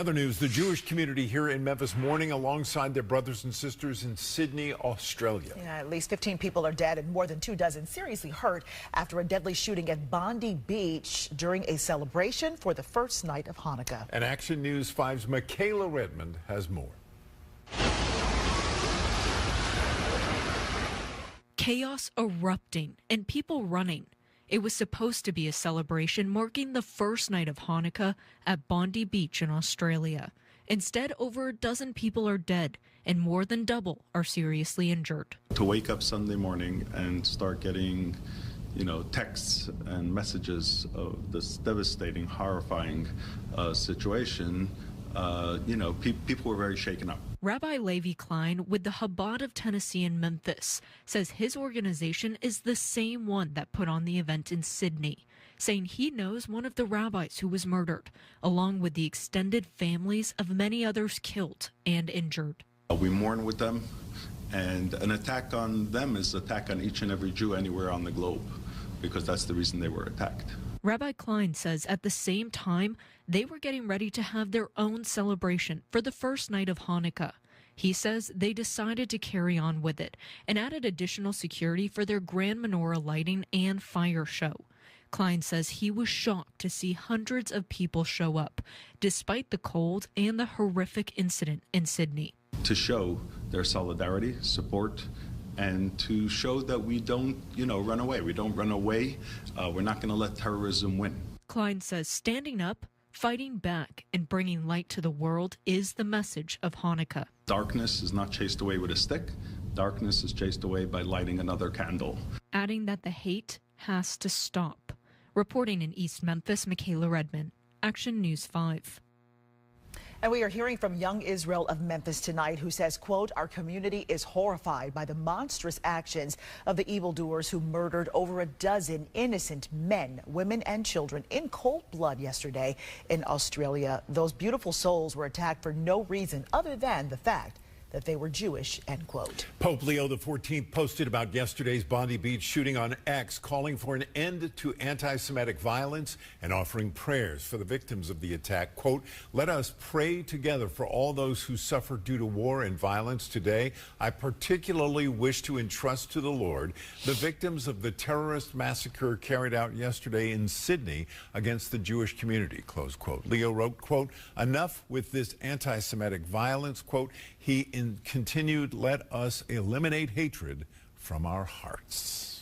Other news, the Jewish community here in Memphis mourning alongside their brothers and sisters in Sydney, Australia. Yeah, at least 15 people are dead and more than 24 seriously hurt after a deadly shooting at Bondi Beach during a celebration for the first night of Hanukkah. And Action News 5's Michaela Redmond has more. Chaos erupting and people running. It was supposed to be a celebration marking the first night of Hanukkah at Bondi Beach in Australia. Instead, over a dozen people are dead and more than double are seriously injured. To wake up Sunday morning and start getting, texts and messages of this devastating, horrifying situation, people were very shaken up. Rabbi Levi Klein with the Chabad of Tennessee in Memphis says his organization is the same one that put on the event in Sydney, saying he knows one of the rabbis who was murdered, along with the extended families of many others killed and injured. We mourn with them, and an attack on them is an attack on each and every Jew anywhere on the globe, because that's the reason they were attacked. Rabbi Klein says at the same time, they were getting ready to have their own celebration for the first night of Hanukkah. He says they decided to carry on with it and added additional security for their grand menorah lighting and fire show. Klein says he was shocked to see hundreds of people show up, despite the cold and the horrific incident in Sydney. To show their solidarity, support, and to show that we don't, run away. We don't run away. We're not going to let terrorism win. Klein says standing up, fighting back, and bringing light to the world is the message of Hanukkah. Darkness is not chased away with a stick. Darkness is chased away by lighting another candle. Adding that the hate has to stop. Reporting in East Memphis, Michaela Redmond, Action News 5. And we are hearing from young Israel of Memphis tonight, who says, quote, "Our community is horrified by the monstrous actions of the evildoers who murdered over a dozen innocent men, women, and children in cold blood yesterday in Australia. Those beautiful souls were attacked for no reason other than the fact that they were Jewish," end quote. Pope Leo XIV posted about yesterday's Bondi Beach shooting on X, calling for an end to anti-Semitic violence and offering prayers for the victims of the attack. Quote, "Let us pray together for all those who suffer due to war and violence today. I particularly wish to entrust to the Lord the victims of the terrorist massacre carried out yesterday in Sydney against the Jewish community," close quote. Leo wrote, quote, "Enough with this anti-Semitic violence," quote. He continued, "Let us eliminate hatred from our hearts."